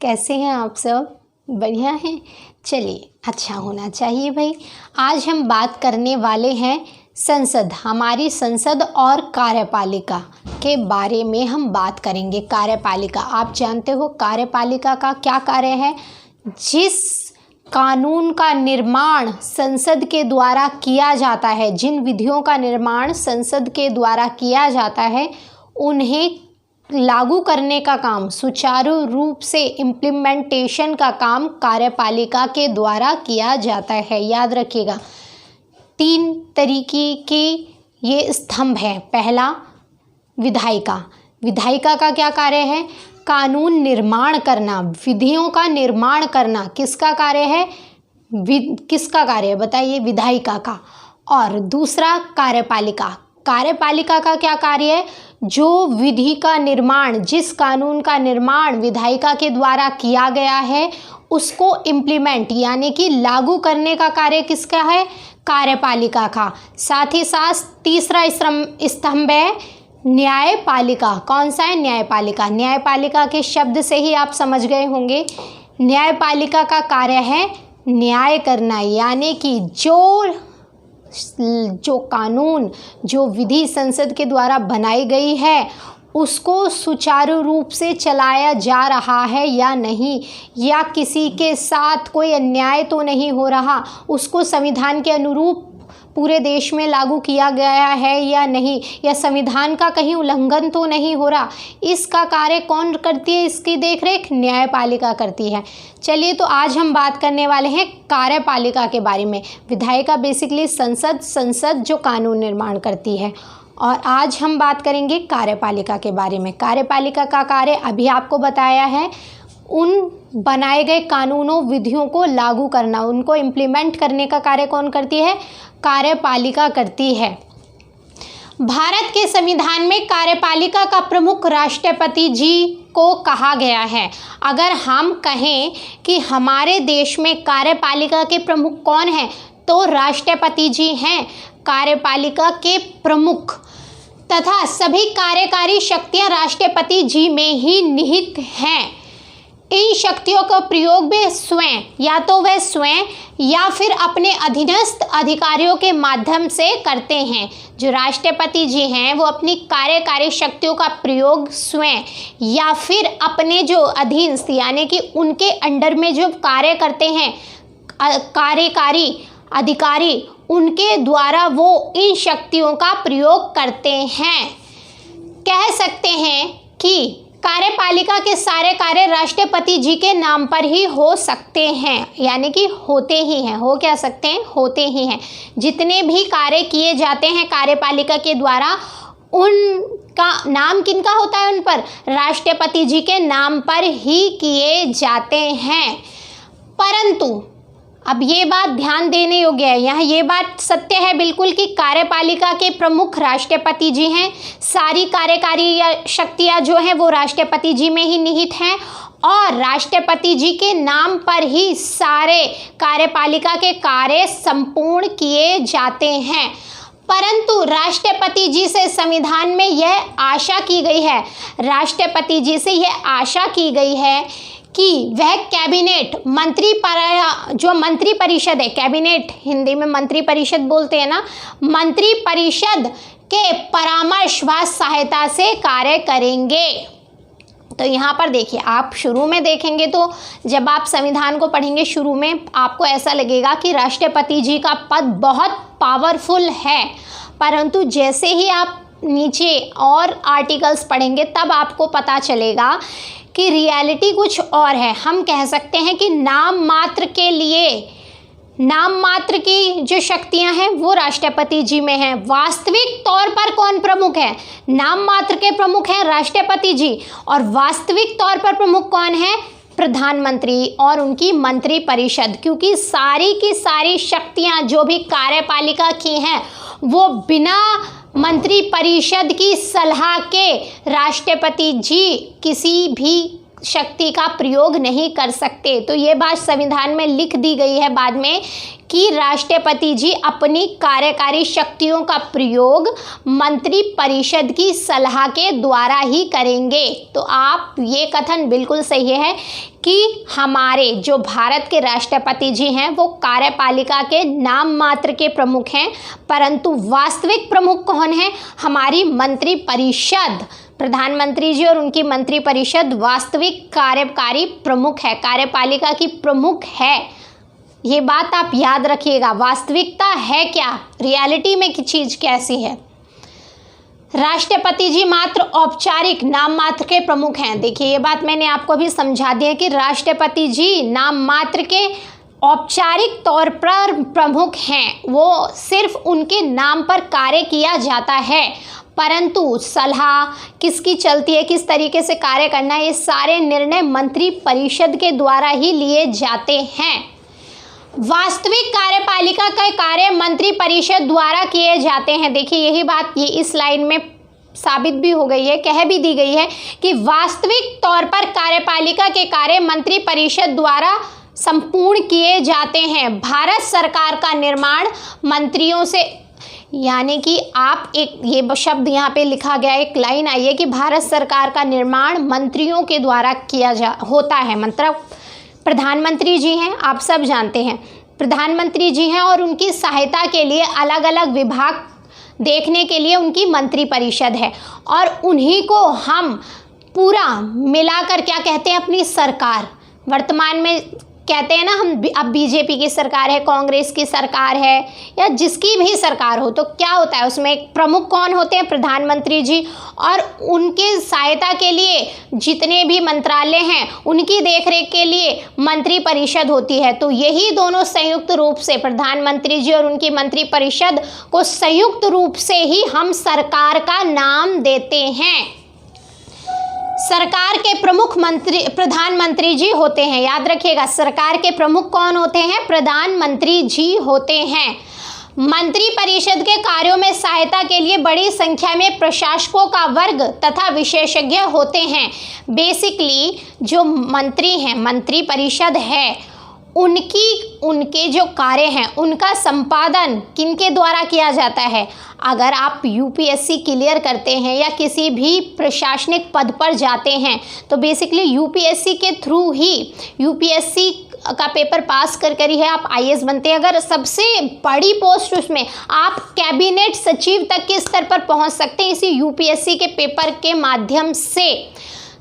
कैसे हैं आप सब? बढ़िया हैं। चलिए, अच्छा होना चाहिए भाई। आज हम बात करने वाले हैं संसद, हमारी संसद और कार्यपालिका के बारे में हम बात करेंगे। कार्यपालिका, आप जानते हो कार्यपालिका का क्या कार्य है? जिस कानून का निर्माण संसद के द्वारा किया जाता है, जिन विधियों का निर्माण संसद के द्वारा किया जाता है, उन्हें लागू करने का काम, सुचारू रूप से इम्प्लीमेंटेशन का काम कार्यपालिका के द्वारा किया जाता है। याद रखिएगा, 3 तरीके के ये स्तंभ हैं। पहला, विधायिका। विधायिका का क्या कार्य है? कानून निर्माण करना, विधियों का निर्माण करना। किसका कार्य है? किसका कार्य है बताइए? विधायिका का। और दूसरा, कार्यपालिका। कार्यपालिका का क्या कार्य है? जो विधि का निर्माण, जिस कानून का निर्माण विधायिका के द्वारा किया गया है, उसको इम्प्लीमेंट यानी कि लागू करने का कार्य किसका है? कार्यपालिका का। साथ ही साथ तीसरा स्तंभ है न्यायपालिका। कौन सा है? न्यायपालिका। न्यायपालिका के शब्द से ही आप समझ गए होंगे, न्यायपालिका का कार्य है न्याय करना, यानी कि जो कानून, जो विधि संसद के द्वारा बनाई गई है, उसको सुचारू रूप से चलाया जा रहा है या नहीं, या किसी के साथ कोई अन्याय तो नहीं हो रहा, उसको संविधान के अनुरूप पूरे देश में लागू किया गया है या नहीं, या संविधान का कहीं उल्लंघन तो नहीं हो रहा। इसका कार्य कौन करती है? इसकी देखरेख न्यायपालिका करती है। चलिए, तो आज हम बात करने वाले हैं कार्यपालिका के बारे में। विधायिका बेसिकली संसद जो कानून निर्माण करती है, और आज हम बात करेंगे कार्यपालिका के बारे में। कार्यपालिका का कार्य अभी आपको बताया है, उन बनाए गए कानूनों, विधियों को लागू करना, उनको इम्प्लीमेंट करने का कार्य कौन करती है? कार्यपालिका करती है। भारत के संविधान में कार्यपालिका का प्रमुख राष्ट्रपति जी को कहा गया है। अगर हम कहें कि हमारे देश में कार्यपालिका के प्रमुख कौन हैं, तो राष्ट्रपति जी हैं कार्यपालिका के प्रमुख, तथा सभी कार्यकारी शक्तियां राष्ट्रपति जी में ही निहित हैं। इन शक्तियों का प्रयोग वे स्वयं, या तो वे स्वयं या फिर अपने अधीनस्थ अधिकारियों के माध्यम से करते हैं। जो राष्ट्रपति जी हैं वो अपनी कार्यकारी शक्तियों का प्रयोग स्वयं या फिर अपने जो अधीनस्थ यानी कि उनके अंडर में जो कार्य करते हैं कार्यकारी अधिकारी, उनके द्वारा वो इन शक्तियों का प्रयोग करते हैं। कह सकते हैं कि कार्यपालिका के सारे कार्य राष्ट्रपति जी के नाम पर ही हो सकते हैं, यानी कि होते ही हैं। हो क्या सकते हैं? होते ही हैं। जितने भी कार्य किए जाते हैं कार्यपालिका के द्वारा, उनका नाम किनका होता है? उन पर राष्ट्रपति जी के नाम पर ही किए जाते हैं। परंतु अब ये बात ध्यान देने योग्य है, यहाँ ये बात सत्य है बिल्कुल कि कार्यपालिका के प्रमुख राष्ट्रपति जी हैं। सारी कार्यकारी या शक्तियाँ जो हैं वो राष्ट्रपति जी में ही निहित हैं, और राष्ट्रपति जी के नाम पर ही सारे कार्यपालिका के कार्य संपूर्ण किए जाते हैं। परंतु राष्ट्रपति जी से संविधान में यह आशा की गई है, राष्ट्रपति जी से यह आशा की गई है कि वह कैबिनेट जो मंत्री परिषद है, कैबिनेट हिंदी में मंत्री परिषद बोलते हैं ना, मंत्री परिषद के परामर्श व सहायता से कार्य करेंगे। तो यहाँ पर देखिए, आप शुरू में देखेंगे तो जब आप संविधान को पढ़ेंगे शुरू में आपको ऐसा लगेगा कि राष्ट्रपति जी का पद बहुत पावरफुल है, परंतु जैसे ही आप नीचे और आर्टिकल्स पढ़ेंगे तब आपको पता चलेगा कि रियलिटी कुछ और है। हम कह सकते हैं कि नाम मात्र की जो शक्तियां हैं वो राष्ट्रपति जी में हैं। वास्तविक तौर पर कौन प्रमुख है? नाम मात्र के प्रमुख हैं राष्ट्रपति जी, और वास्तविक तौर पर प्रमुख कौन है? प्रधानमंत्री और उनकी मंत्री परिषद। क्योंकि सारी की सारी शक्तियां जो भी कार्यपालिका की हैं वो बिना मंत्री परिषद की सलाह के राष्ट्रपति जी किसी भी शक्ति का प्रयोग नहीं कर सकते। तो ये बात संविधान में लिख दी गई है बाद में कि राष्ट्रपति जी अपनी कार्यकारी शक्तियों का प्रयोग मंत्री परिषद की सलाह के द्वारा ही करेंगे। तो आप ये कथन बिल्कुल सही है कि हमारे जो भारत के राष्ट्रपति जी हैं वो कार्यपालिका के नाम मात्र के प्रमुख हैं, परंतु वास्तविक प्रमुख कौन है? हमारी मंत्री परिषद। प्रधानमंत्री जी और उनकी मंत्री परिषद वास्तविक कार्यकारी प्रमुख है, कार्यपालिका की प्रमुख है। ये बात आप याद रखिएगा। वास्तविकता है क्या, रियलिटी में की चीज़ कैसी है? राष्ट्रपति जी मात्र औपचारिक नाम मात्र के प्रमुख हैं। देखिए ये बात मैंने आपको अभी समझा दी है कि राष्ट्रपति जी नाम मात्र के औपचारिक तौर पर प्रमुख हैं, वो सिर्फ उनके नाम पर कार्य किया जाता है, परंतु सलाह किसकी चलती है, किस तरीके से कार्य करना है, ये सारे निर्णय मंत्री परिषद के द्वारा ही लिए जाते हैं। वास्तविक कार्यपालिका का कार्य मंत्री परिषद द्वारा किए जाते हैं। देखिए यही बात ये इस लाइन में साबित भी हो गई है, कह भी दी गई है कि वास्तविक तौर पर कार्यपालिका के कार्य मंत्री परिषद द्वारा संपूर्ण किए जाते हैं। भारत सरकार का निर्माण मंत्रियों से, यानी कि आप एक ये शब्द यहाँ पे लिखा गया, एक लाइन आई है कि भारत सरकार का निर्माण मंत्रियों के द्वारा होता है। मतलब प्रधानमंत्री जी हैं, आप सब जानते हैं प्रधानमंत्री जी हैं, और उनकी सहायता के लिए अलग अलग विभाग देखने के लिए उनकी मंत्री परिषद है, और उन्हीं को हम पूरा मिलाकर क्या कहते हैं, अपनी सरकार। वर्तमान में कहते हैं ना हम, अब बीजेपी की सरकार है, कांग्रेस की सरकार है, या जिसकी भी सरकार हो, तो क्या होता है उसमें एक प्रमुख कौन होते हैं? प्रधानमंत्री जी, और उनके सहायता के लिए जितने भी मंत्रालय हैं उनकी देखरेख के लिए मंत्री परिषद होती है। तो यही दोनों संयुक्त रूप से, प्रधानमंत्री जी और उनकी मंत्री परिषद को संयुक्त रूप से ही हम सरकार का नाम देते हैं। सरकार के प्रमुख मंत्री प्रधानमंत्री जी होते हैं। याद रखिएगा, सरकार के प्रमुख कौन होते हैं? प्रधानमंत्री जी होते हैं। मंत्री परिषद के कार्यों में सहायता के लिए बड़ी संख्या में प्रशासकों का वर्ग तथा विशेषज्ञ होते हैं। बेसिकली जो मंत्री हैं, मंत्री परिषद है, उनके जो कार्य हैं उनका संपादन किनके द्वारा किया जाता है? अगर आप यूपीएससी क्लियर करते हैं या किसी भी प्रशासनिक पद पर जाते हैं तो बेसिकली यूपीएससी के थ्रू ही, यूपीएससी का पेपर पास कर ही है आप आईएएस बनते हैं। अगर सबसे बड़ी पोस्ट उसमें आप कैबिनेट सचिव तक के स्तर पर पहुंच सकते हैं इसी यूपीएससी के पेपर के माध्यम से।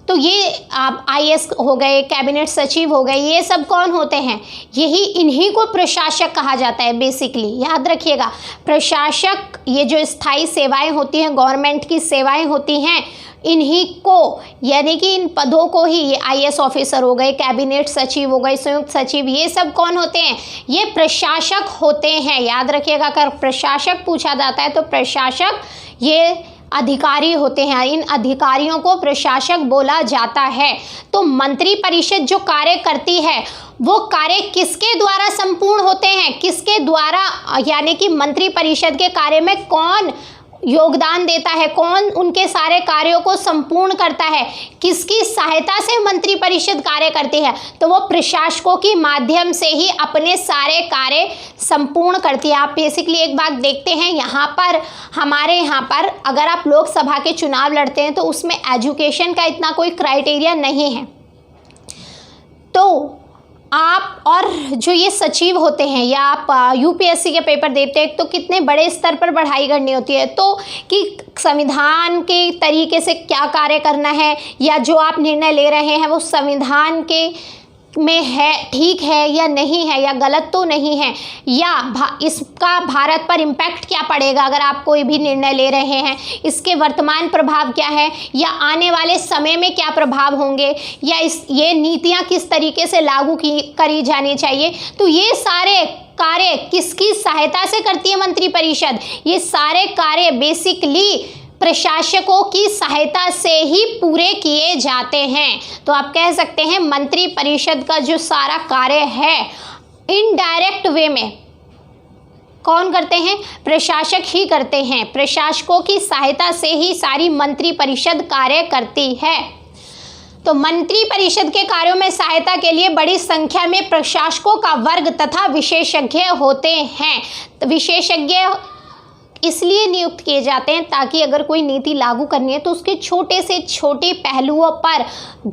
तो ये आप आईएएस हो गए, कैबिनेट सचिव हो गए, ये सब कौन होते हैं? यही, इन्हीं को प्रशासक कहा जाता है बेसिकली। याद रखिएगा, प्रशासक, ये जो स्थायी सेवाएं होती हैं, गवर्नमेंट की सेवाएं होती हैं, इन्हीं को, यानी कि इन पदों को ही, ये आईएएस ऑफिसर हो गए, कैबिनेट सचिव हो गए, संयुक्त सचिव, ये सब कौन होते हैं? ये प्रशासक होते हैं। याद रखिएगा, अगर प्रशासक पूछा जाता है तो प्रशासक ये अधिकारी होते हैं, इन अधिकारियों को प्रशासक बोला जाता है। तो मंत्री परिषद जो कार्य करती है वो कार्य किसके द्वारा संपूर्ण होते हैं? किसके द्वारा, यानी कि मंत्री परिषद के कार्य में कौन योगदान देता है, कौन उनके सारे कार्यों को संपूर्ण करता है, किसकी सहायता से मंत्री परिषद कार्य करती है? तो वो प्रशासकों के माध्यम से ही अपने सारे कार्य संपूर्ण करती है। आप बेसिकली एक बात देखते हैं, यहाँ पर हमारे यहाँ पर अगर आप लोकसभा के चुनाव लड़ते हैं तो उसमें एजुकेशन का इतना कोई क्राइटेरिया नहीं है। तो आप, और जो ये सचिव होते हैं या आप यूपीएससी के पेपर देते हैं तो कितने बड़े स्तर पर पढ़ाई करनी होती है, तो कि संविधान के तरीके से क्या कार्य करना है, या जो आप निर्णय ले रहे हैं वो संविधान के में है, ठीक है या नहीं है, या गलत तो नहीं है, या इसका भारत पर इम्पैक्ट क्या पड़ेगा अगर आप कोई भी निर्णय ले रहे हैं, इसके वर्तमान प्रभाव क्या है, या आने वाले समय में क्या प्रभाव होंगे, या ये नीतियां किस तरीके से लागू करी जानी चाहिए। तो ये सारे कार्य किसकी सहायता से करती है मंत्री परिषद? ये सारे कार्य बेसिकली प्रशासकों की सहायता से ही पूरे किए जाते हैं। तो आप कह सकते हैं मंत्री परिषद का जो सारा कार्य है इनडायरेक्ट वे में कौन करते हैं? प्रशासक ही करते हैं। प्रशासकों की सहायता से ही सारी मंत्री परिषद कार्य करती है। तो मंत्री परिषद के कार्यों में सहायता के लिए बड़ी संख्या में प्रशासकों का वर्ग तथा विशेषज्ञ होते हैं। तो विशेषज्ञ इसलिए नियुक्त किए जाते हैं ताकि अगर कोई नीति लागू करनी है तो उसके छोटे से छोटे पहलुओं पर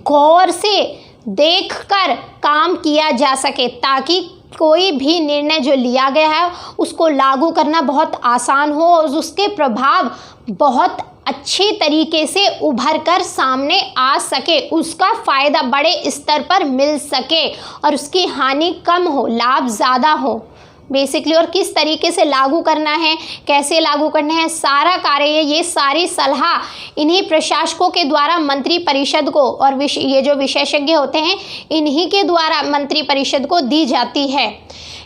गौर से देखकर काम किया जा सके, ताकि कोई भी निर्णय जो लिया गया है उसको लागू करना बहुत आसान हो और उसके प्रभाव बहुत अच्छे तरीके से उभर कर सामने आ सके, उसका फ़ायदा बड़े स्तर पर मिल सके और उसकी हानि कम हो, लाभ ज़्यादा हो बेसिकली। और किस तरीके से लागू करना है, कैसे लागू करना है, सारा कार्य ये सारी सलाह इन्हीं प्रशासकों के द्वारा मंत्री परिषद को और ये जो विशेषज्ञ होते हैं इन्हीं के द्वारा मंत्री परिषद को दी जाती है।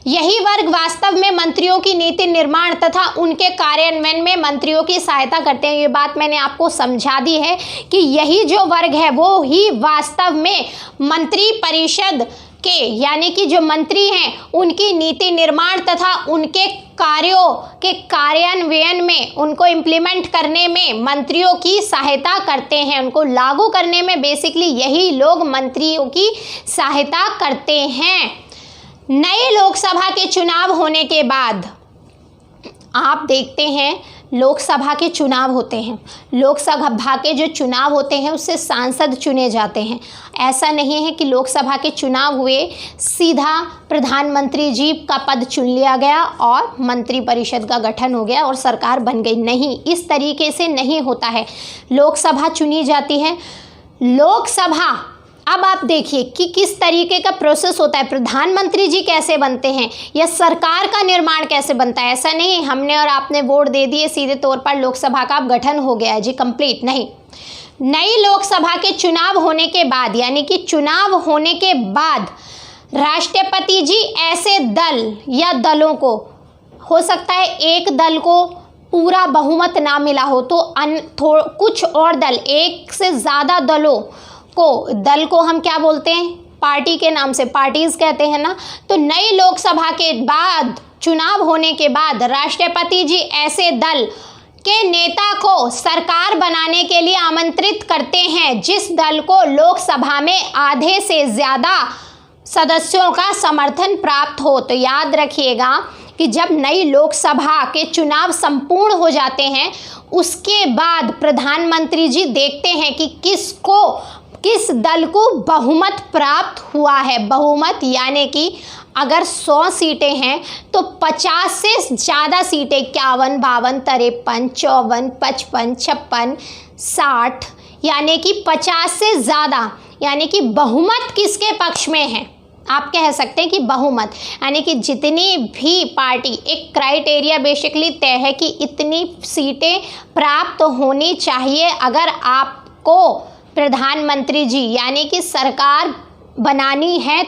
यही वर्ग वास्तव में मंत्रियों की नीति निर्माण तथा उनके कार्यान्वयन में मंत्रियों की सहायता करते हैं। ये बात मैंने आपको समझा दी है कि यही जो वर्ग है वो ही वास्तव में मंत्री परिषद के यानी कि जो मंत्री हैं उनकी नीति निर्माण तथा उनके कार्यों के कार्यान्वयन में, उनको इम्प्लीमेंट करने में मंत्रियों की सहायता करते हैं। उनको लागू करने में बेसिकली यही लोग मंत्रियों की सहायता करते हैं। नए लोकसभा के चुनाव होने के बाद आप देखते हैं लोकसभा के चुनाव होते हैं, लोकसभा के जो चुनाव होते हैं उससे सांसद चुने जाते हैं। ऐसा नहीं है कि लोकसभा के चुनाव हुए सीधा प्रधानमंत्री जी का पद चुन लिया गया और मंत्री परिषद का गठन हो गया और सरकार बन गई। नहीं, इस तरीके से नहीं होता है। लोकसभा चुनी जाती है। लोकसभा, अब आप देखिए कि किस तरीके का प्रोसेस होता है। प्रधानमंत्री जी कैसे बनते हैं या सरकार का निर्माण कैसे बनता है। ऐसा नहीं हमने और आपने वोट दे दिए सीधे तौर पर लोकसभा का गठन हो गया है जी कंप्लीट, नहीं। नई लोकसभा के चुनाव होने के बाद यानी कि चुनाव होने के बाद राष्ट्रपति जी ऐसे दल या दलों को, हो सकता है एक दल को पूरा बहुमत ना मिला हो तो कुछ और दल, एक से ज़्यादा दल को हम क्या बोलते हैं, पार्टी के नाम से पार्टीज कहते हैं ना। तो नई लोकसभा के बाद चुनाव होने के बाद राष्ट्रपति जी ऐसे दल के नेता को सरकार बनाने के लिए आमंत्रित करते हैं जिस दल को लोकसभा में आधे से ज़्यादा सदस्यों का समर्थन प्राप्त हो। तो याद रखिएगा कि जब नई लोकसभा के चुनाव संपूर्ण हो जाते हैं उसके बाद प्रधानमंत्री जी देखते हैं कि किस दल को बहुमत प्राप्त हुआ है। बहुमत यानी कि अगर 100 सीटें हैं तो 50 से ज़्यादा सीटें, 51, 52, 53, 54, 55, 56, 60 यानी कि 50 से ज़्यादा, यानी कि बहुमत किसके पक्ष में है। आप कह सकते हैं कि बहुमत यानी कि जितनी भी पार्टी, एक क्राइटेरिया बेसिकली तय है कि इतनी सीटें प्राप्त होनी चाहिए अगर आपको प्रधानमंत्री जी यानी कि सरकार बनानी है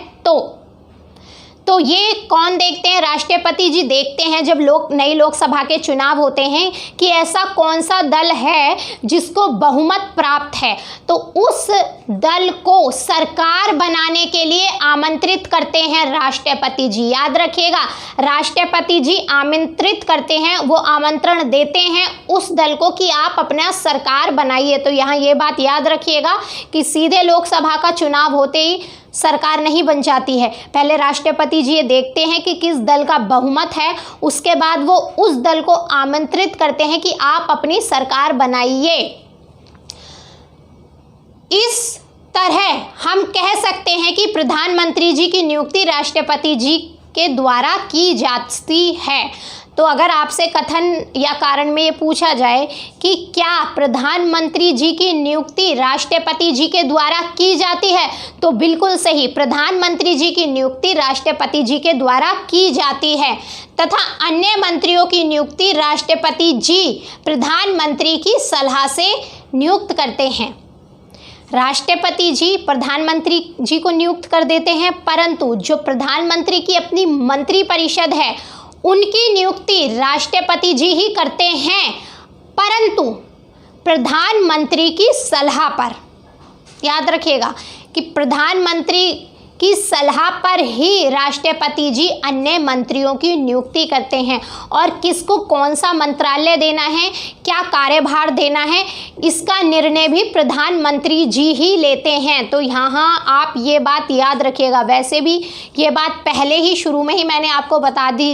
तो ये कौन देखते हैं, राष्ट्रपति जी देखते हैं जब नई लोकसभा के चुनाव होते हैं कि ऐसा कौन सा दल है जिसको बहुमत प्राप्त है, तो उस दल को सरकार बनाने के लिए आमंत्रित करते हैं राष्ट्रपति जी। याद रखिएगा, राष्ट्रपति जी आमंत्रित करते हैं, वो आमंत्रण देते हैं उस दल को कि आप अपना सरकार बनाइए। तो यहाँ ये बात याद रखिएगा कि सीधे लोकसभा का चुनाव होते ही सरकार नहीं बन जाती है। पहले राष्ट्रपति जी ये देखते हैं कि किस दल का बहुमत है, उसके बाद वो उस दल को आमंत्रित करते हैं कि आप अपनी सरकार बनाइए। इस तरह हम कह सकते हैं कि प्रधानमंत्री जी की नियुक्ति राष्ट्रपति जी के द्वारा की जाती है। तो अगर आपसे कथन या कारण में ये पूछा जाए कि क्या प्रधानमंत्री जी की नियुक्ति राष्ट्रपति जी के द्वारा की जाती है, तो बिल्कुल सही, प्रधानमंत्री जी की नियुक्ति राष्ट्रपति जी के द्वारा की जाती है तथा अन्य मंत्रियों की नियुक्ति राष्ट्रपति जी प्रधानमंत्री की सलाह से नियुक्त करते हैं। राष्ट्रपति जी प्रधानमंत्री जी को नियुक्त कर देते हैं, परंतु जो प्रधानमंत्री की अपनी मंत्री परिषद है उनकी नियुक्ति राष्ट्रपति जी ही करते हैं, परंतु प्रधानमंत्री की सलाह पर। याद रखिएगा कि प्रधानमंत्री की सलाह पर ही राष्ट्रपति जी अन्य मंत्रियों की नियुक्ति करते हैं और किसको कौन सा मंत्रालय देना है, क्या कार्यभार देना है, इसका निर्णय भी प्रधानमंत्री जी ही लेते हैं। तो यहाँ आप ये बात याद रखिएगा। वैसे भी ये बात पहले ही शुरू में ही मैंने आपको बता दी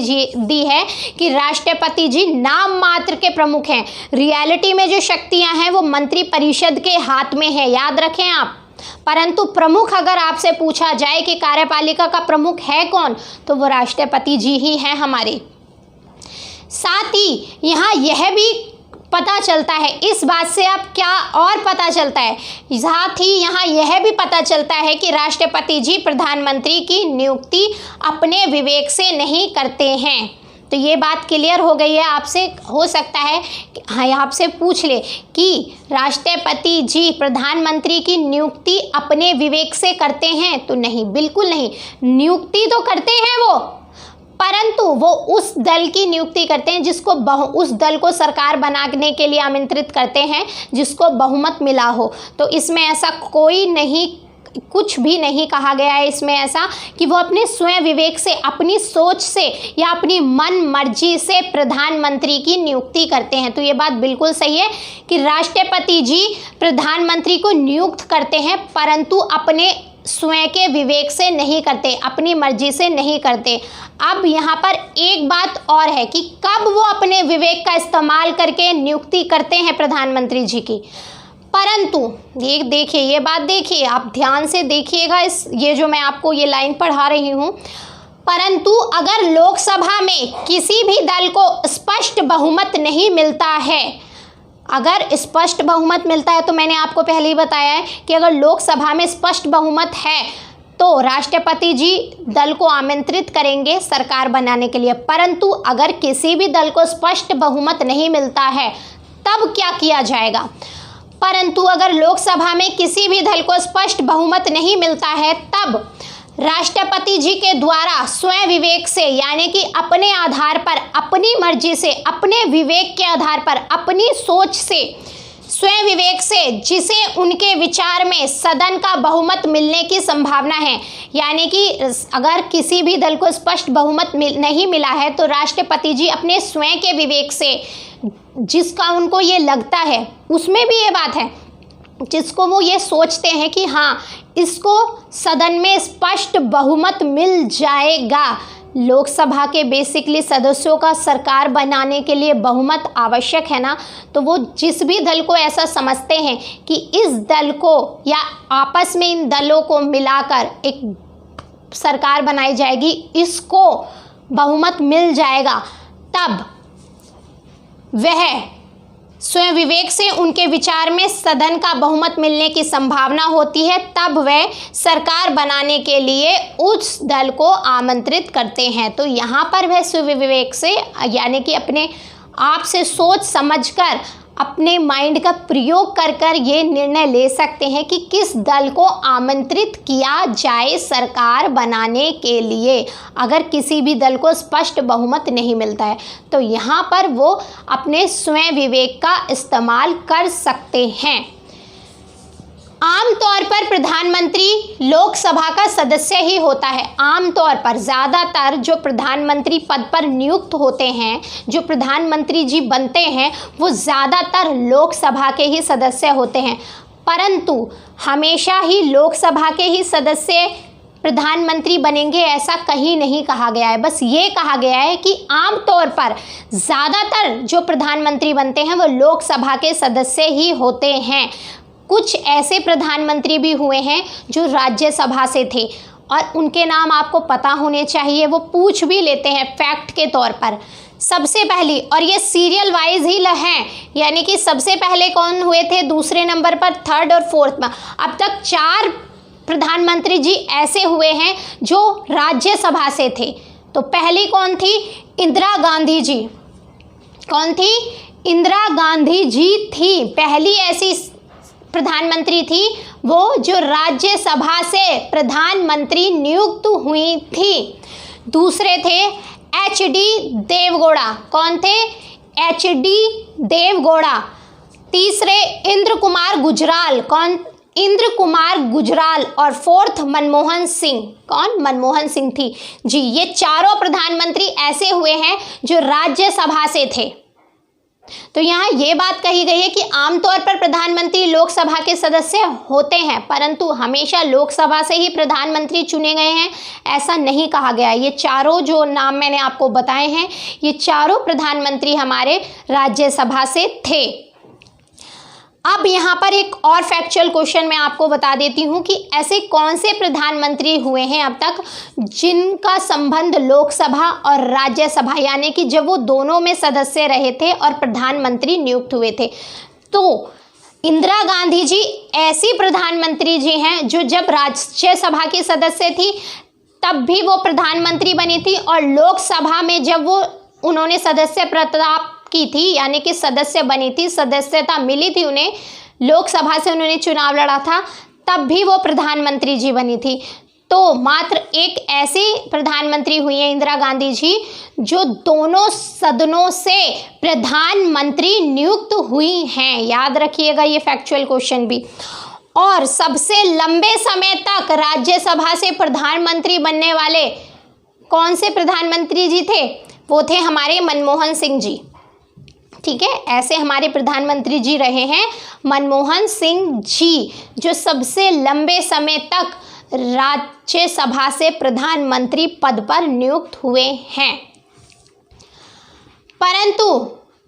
है कि राष्ट्रपति जी नाम मात्र के प्रमुख हैं, रियलिटी में जो शक्तियां हैं वो मंत्रिपरिषद के हाथ में है, याद रखें आप। परंतु प्रमुख अगर आपसे पूछा जाए कि कार्यपालिका का प्रमुख है कौन, तो वो राष्ट्रपति जी ही हैं हमारे। साथ ही यहाँ यह भी पता चलता है, इस बात से आप क्या और पता चलता है, साथ ही यहाँ यह भी पता चलता है कि राष्ट्रपति जी प्रधानमंत्री की नियुक्ति अपने विवेक से नहीं करते हैं। तो ये बात क्लियर हो गई है। आपसे हो सकता है हाँ आपसे पूछ ले कि राष्ट्रपति जी प्रधानमंत्री की नियुक्ति अपने विवेक से करते हैं, तो नहीं, बिल्कुल नहीं। नियुक्ति तो करते हैं वो, परंतु वो उस दल की नियुक्ति करते हैं जिसको उस दल को सरकार बनाने के लिए आमंत्रित करते हैं जिसको बहुमत मिला हो। तो इसमें ऐसा कोई नहीं, कुछ भी नहीं कहा गया है इसमें ऐसा कि वो अपने स्वयं विवेक से, अपनी सोच से या अपनी मन मर्जी से प्रधानमंत्री की नियुक्ति करते हैं। तो ये बात बिल्कुल सही है कि राष्ट्रपति जी प्रधानमंत्री को नियुक्त करते हैं, परंतु अपने स्वयं के विवेक से नहीं करते, अपनी मर्जी से नहीं करते। अब यहाँ पर एक बात और है कि कब वो अपने विवेक का इस्तेमाल करके नियुक्ति करते हैं प्रधानमंत्री जी की। परंतु ये देखिए, ये बात देखिए, आप ध्यान से देखिएगा, ये जो मैं आपको ये लाइन पढ़ा रही हूँ। परंतु अगर लोकसभा में किसी भी दल को स्पष्ट बहुमत नहीं मिलता है, अगर स्पष्ट बहुमत मिलता है तो मैंने आपको पहले ही बताया है कि अगर लोकसभा में स्पष्ट बहुमत है तो राष्ट्रपति जी दल को आमंत्रित करेंगे सरकार बनाने के लिए। परंतु अगर किसी भी दल को स्पष्ट बहुमत नहीं मिलता है तब क्या किया जाएगा? परंतु अगर लोकसभा में किसी भी दल को स्पष्ट बहुमत नहीं मिलता है तब राष्ट्रपति जी के द्वारा स्वयं विवेक से, यानी कि अपने आधार पर, अपनी मर्जी से, अपने विवेक के आधार पर, अपनी सोच से, स्वयं विवेक से, जिसे उनके विचार में सदन का बहुमत मिलने की संभावना है, यानी कि अगर किसी भी दल को स्पष्ट बहुमत नहीं मिला है तो राष्ट्रपति जी अपने स्वयं के विवेक से, जिसका उनको ये लगता है, उसमें भी ये बात है, जिसको वो ये सोचते हैं कि हाँ इसको सदन में स्पष्ट बहुमत मिल जाएगा। लोकसभा के बेसिकली सदस्यों का सरकार बनाने के लिए बहुमत आवश्यक है ना, तो वो जिस भी दल को ऐसा समझते हैं कि इस दल को या आपस में इन दलों को मिलाकर एक सरकार बनाई जाएगी, इसको बहुमत मिल जाएगा, तब वह स्वयं विवेक से, उनके विचार में सदन का बहुमत मिलने की संभावना होती है, तब वह सरकार बनाने के लिए उस दल को आमंत्रित करते हैं। तो यहाँ पर वह स्वयं विवेक से, यानी कि अपने आप से सोच समझकर, अपने माइंड का प्रयोग कर कर ये निर्णय ले सकते हैं कि किस दल को आमंत्रित किया जाए सरकार बनाने के लिए, अगर किसी भी दल को स्पष्ट बहुमत नहीं मिलता है। तो यहाँ पर वो अपने स्वयं विवेक का इस्तेमाल कर सकते हैं। आमतौर पर प्रधानमंत्री लोकसभा का सदस्य ही होता है। आमतौर पर ज़्यादातर जो प्रधानमंत्री पद पर नियुक्त होते हैं, जो प्रधानमंत्री जी बनते हैं, वो ज़्यादातर लोकसभा के ही सदस्य होते हैं। परंतु हमेशा ही लोकसभा के ही सदस्य प्रधानमंत्री बनेंगे ऐसा कहीं नहीं कहा गया है। बस ये कहा गया है कि आमतौर पर ज़्यादातर जो प्रधानमंत्री बनते हैं वो लोकसभा के सदस्य ही होते हैं। कुछ ऐसे प्रधानमंत्री भी हुए हैं जो राज्यसभा से थे और उनके नाम आपको पता होने चाहिए, वो पूछ भी लेते हैं फैक्ट के तौर पर। सबसे पहली, और ये सीरियल वाइज ही हैं, यानी कि सबसे पहले कौन हुए थे, दूसरे नंबर पर, थर्ड और फोर्थ में। अब तक 4 प्रधानमंत्री जी ऐसे हुए हैं जो राज्यसभा से थे। तो पहली कौन थी? इंदिरा गांधी जी। कौन थी? इंदिरा गांधी जी थी पहली ऐसी प्रधानमंत्री थी वो जो राज्यसभा से प्रधानमंत्री नियुक्त हुई थी। दूसरे थे HD देवगौड़ा। कौन थे? HD देवगौड़ा। तीसरे इंद्र कुमार गुजराल। कौन? इंद्र कुमार गुजराल और फोर्थ मनमोहन सिंह। कौन? मनमोहन सिंह थी जी। ये चारों प्रधानमंत्री ऐसे हुए हैं जो राज्यसभा से थे। तो यहाँ ये बात कही गई है कि आमतौर पर प्रधानमंत्री लोकसभा के सदस्य होते हैं, परंतु हमेशा लोकसभा से ही प्रधानमंत्री चुने गए हैं ऐसा नहीं कहा गया। ये चारों जो नाम मैंने आपको बताए हैं, ये चारों प्रधानमंत्री हमारे राज्यसभा से थे। अब यहाँ पर एक और फैक्चुअल क्वेश्चन मैं आपको बता देती हूँ कि ऐसे कौन से प्रधानमंत्री हुए हैं अब तक जिनका संबंध लोकसभा और राज्यसभा, यानी कि जब वो दोनों में सदस्य रहे थे और प्रधानमंत्री नियुक्त हुए थे। तो इंदिरा गांधी जी ऐसी प्रधानमंत्री जी हैं जो जब राज्यसभा की सदस्य थी तब भी वो प्रधानमंत्री बनी थी, और लोकसभा में जब उन्होंने सदस्य प्रताप की थी, यानी कि सदस्य बनी थी, सदस्यता मिली थी उन्हें, लोकसभा से उन्होंने चुनाव लड़ा था, तब भी वो प्रधानमंत्री जी बनी थी। तो मात्र एक ऐसी प्रधानमंत्री हुई है इंदिरा गांधी जी जो दोनों सदनों से प्रधानमंत्री नियुक्त हुई हैं। याद रखिएगा ये फैक्चुअल क्वेश्चन भी। और सबसे लंबे समय तक राज्यसभा से प्रधानमंत्री बनने वाले कौन से प्रधानमंत्री जी थे? वो थे हमारे मनमोहन सिंह जी। ठीक है, ऐसे हमारे प्रधानमंत्री जी रहे हैं मनमोहन सिंह जी, जो सबसे लंबे समय तक राज्यसभा से प्रधानमंत्री पद पर नियुक्त हुए हैं। परंतु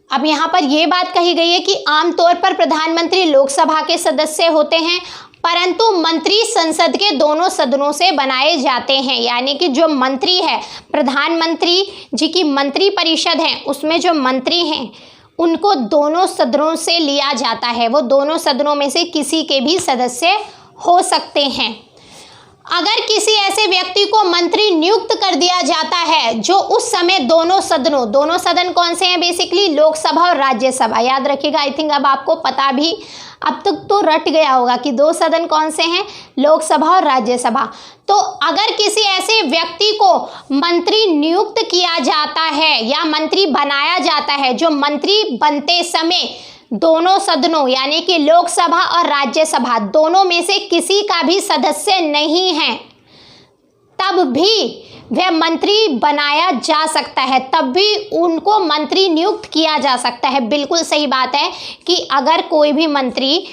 अब यहाँ पर यह बात कही गई है कि आमतौर पर प्रधानमंत्री लोकसभा के सदस्य होते हैं, परंतु मंत्री संसद के दोनों सदनों से बनाए जाते हैं। यानी कि जो मंत्री है, प्रधानमंत्री जी की मंत्री परिषद है, उसमें जो मंत्री हैं उनको दोनों सदनों से लिया जाता है। वो दोनों सदनों में से किसी के भी सदस्य हो सकते हैं। अगर किसी ऐसे व्यक्ति को मंत्री नियुक्त कर दिया जाता है जो उस समय दोनों सदन कौन से हैं? बेसिकली लोकसभा और राज्यसभा। याद रखिएगा, आई थिंक अब आपको पता भी अब तक तो रट गया होगा कि दो सदन कौन से हैं, लोकसभा और राज्यसभा। तो अगर किसी ऐसे व्यक्ति को मंत्री नियुक्त किया जाता है या मंत्री बनाया जाता है जो मंत्री बनते समय दोनों सदनों यानी कि लोकसभा और राज्यसभा दोनों में से किसी का भी सदस्य नहीं है, तब भी वह मंत्री बनाया जा सकता है, तब भी उनको मंत्री नियुक्त किया जा सकता है। बिल्कुल सही बात है कि अगर कोई भी मंत्री,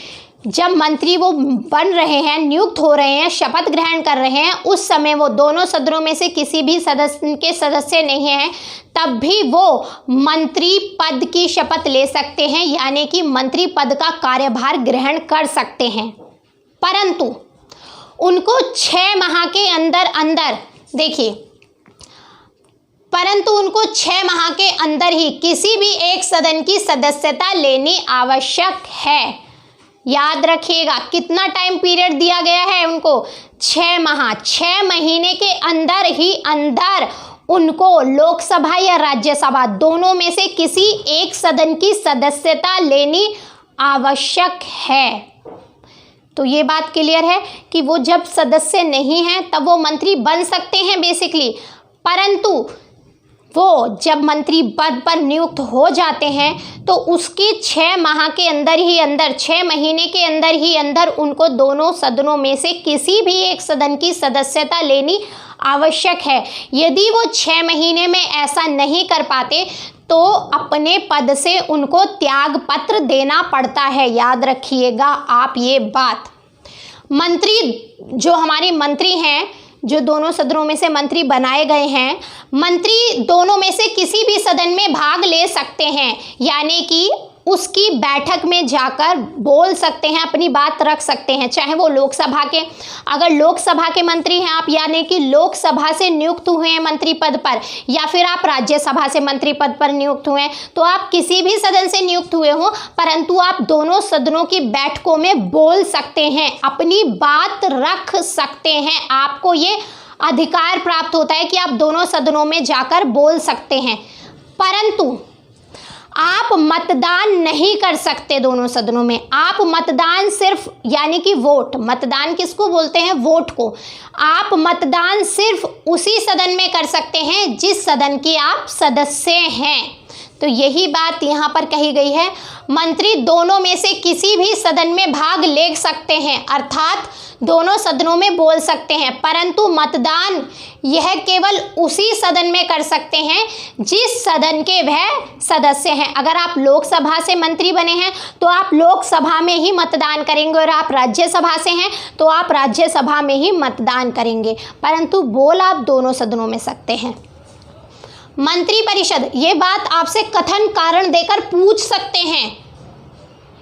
जब मंत्री वो बन रहे हैं, नियुक्त हो रहे हैं, शपथ ग्रहण कर रहे हैं, उस समय वो दोनों सदनों में से किसी भी सदस्य नहीं हैं, तब भी वो मंत्री पद की शपथ ले सकते हैं, यानी कि मंत्री पद का कार्यभार ग्रहण कर सकते हैं। परंतु उनको 6 माह के अंदर देखिए, परंतु उनको 6 माह के अंदर ही किसी भी एक सदन की सदस्यता लेनी आवश्यक है। याद रखिएगा, कितना टाइम पीरियड दिया गया है उनको? 6 माह। 6 महीने के अंदर उनको लोकसभा या राज्यसभा दोनों में से किसी एक सदन की सदस्यता लेनी आवश्यक है। तो ये बात क्लियर है कि वो जब सदस्य नहीं हैं तब वो मंत्री बन सकते हैं बेसिकली, परंतु वो जब मंत्री पद पर नियुक्त हो जाते हैं तो उसके 6 माह के अंदर 6 महीने के अंदर उनको दोनों सदनों में से किसी भी एक सदन की सदस्यता लेनी आवश्यक है। यदि वो 6 महीने में ऐसा नहीं कर पाते तो अपने पद से उनको त्याग पत्र देना पड़ता है। याद रखिएगा आप ये बात। मंत्री जो हमारे मंत्री हैं, जो दोनों सदनों में से मंत्री बनाए गए हैं, मंत्री दोनों में से किसी भी सदन में भाग ले सकते हैं, यानी कि उसकी बैठक में जाकर बोल सकते हैं, अपनी बात रख सकते हैं। चाहे वो लोकसभा के, अगर लोकसभा के मंत्री हैं आप, यानी कि लोकसभा से नियुक्त हुए हैं मंत्री पद पर, या फिर आप राज्यसभा से मंत्री पद पर नियुक्त हुए हैं, तो आप किसी भी सदन से नियुक्त हुए हो, परंतु आप दोनों सदनों की बैठकों में बोल सकते हैं, अपनी बात रख सकते हैं। आपको ये अधिकार प्राप्त होता है कि आप दोनों सदनों में जाकर बोल सकते हैं, परंतु आप मतदान नहीं कर सकते दोनों सदनों में। आप मतदान सिर्फ, यानी कि वोट, मतदान किसको बोलते हैं? वोट को। आप मतदान सिर्फ उसी सदन में कर सकते हैं जिस सदन की आप सदस्य हैं। तो यही बात यहाँ पर कही गई है। मंत्री दोनों में से किसी भी सदन में भाग ले सकते हैं, अर्थात दोनों सदनों में बोल सकते हैं, परंतु मतदान यह केवल उसी सदन में कर सकते हैं जिस सदन के वह सदस्य हैं। अगर आप लोकसभा से मंत्री बने हैं तो आप लोकसभा में ही मतदान करेंगे, और आप राज्यसभा से हैं तो आप राज्यसभा में ही मतदान करेंगे, परंतु बोल आप दोनों सदनों में सकते हैं। मंत्रिपरिषद, ये बात आपसे कथन कारण देकर पूछ सकते हैं।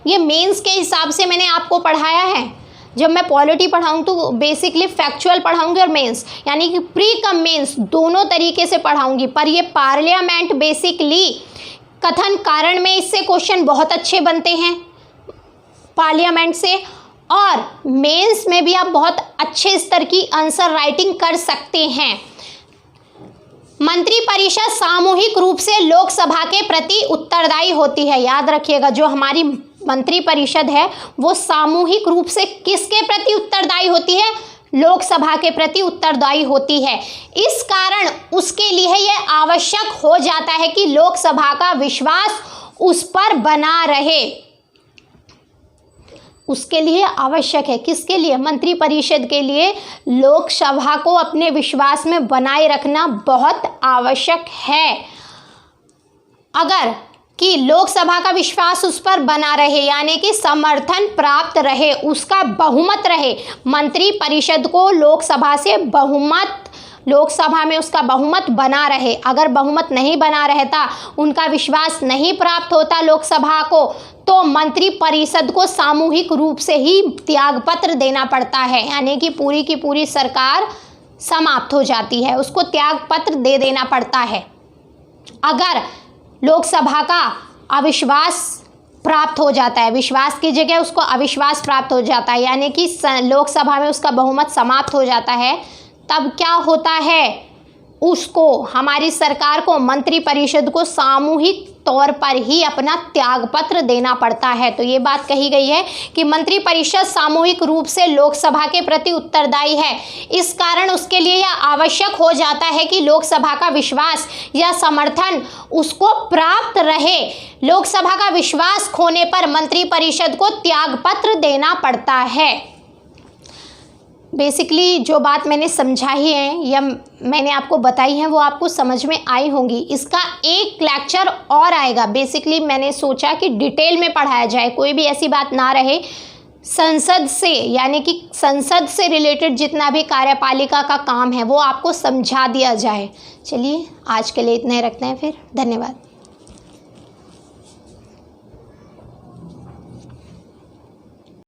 ये मेंस के हिसाब से मैंने आपको पढ़ाया है। जब मैं पॉलिटी पढ़ाऊँ तो बेसिकली फैक्चुअल पढ़ाऊँगी और मेंस यानी कि प्री कम मेंस दोनों तरीके से पढ़ाऊँगी। पर ये पार्लियामेंट बेसिकली कथन कारण में इससे क्वेश्चन बहुत अच्छे बनते हैं पार्लियामेंट से, और मेंस में भी आप बहुत अच्छे स्तर की आंसर राइटिंग कर सकते हैं। मंत्रिपरिषद सामूहिक रूप से लोकसभा के प्रति उत्तरदायी होती है। याद रखिएगा, जो हमारी मंत्रिपरिषद है वो सामूहिक रूप से किसके प्रति उत्तरदायी होती है? लोकसभा के प्रति उत्तरदायी होती है। इस कारण उसके लिए यह आवश्यक हो जाता है कि लोकसभा का विश्वास उस पर बना रहे। उसके लिए आवश्यक है, किसके लिए? मंत्रिपरिषद के लिए लोकसभा को अपने विश्वास में बनाए रखना बहुत आवश्यक है। अगर कि लोकसभा का विश्वास उस पर बना रहे यानी कि समर्थन प्राप्त रहे, उसका बहुमत रहे, मंत्रिपरिषद को लोकसभा से बहुमत, लोकसभा में उसका बहुमत बना रहे। अगर बहुमत नहीं बना रहता, उनका विश्वास नहीं प्राप्त होता लोकसभा को, तो मंत्रिपरिषद को सामूहिक रूप से ही त्यागपत्र देना पड़ता है, यानी कि पूरी की पूरी सरकार समाप्त हो जाती है, उसको त्यागपत्र दे देना पड़ता है। अगर लोकसभा का अविश्वास प्राप्त हो जाता है, विश्वास की जगह उसको अविश्वास प्राप्त हो जाता है, यानी कि लोकसभा में उसका बहुमत समाप्त हो जाता है, तब क्या होता है? उसको, हमारी सरकार को, मंत्रिपरिषद को सामूहिक तौर पर ही अपना त्यागपत्र देना पड़ता है। तो ये बात कही गई है कि मंत्रिपरिषद सामूहिक रूप से लोकसभा के प्रति उत्तरदायी है। इस कारण उसके लिए यह आवश्यक हो जाता है कि लोकसभा का विश्वास या समर्थन उसको प्राप्त रहे। लोकसभा का विश्वास खोने पर मंत्रिपरिषद को त्यागपत्र देना पड़ता है। बेसिकली जो बात मैंने समझाई है या मैंने आपको बताई है वो आपको समझ में आई होंगी। इसका एक लेक्चर और आएगा। बेसिकली मैंने सोचा कि डिटेल में पढ़ाया जाए, कोई भी ऐसी बात ना रहे, संसद से यानी कि संसद से रिलेटेड जितना भी कार्यपालिका का काम है वो आपको समझा दिया जाए। चलिए आज के लिए इतना ही रखते हैं, फिर धन्यवाद।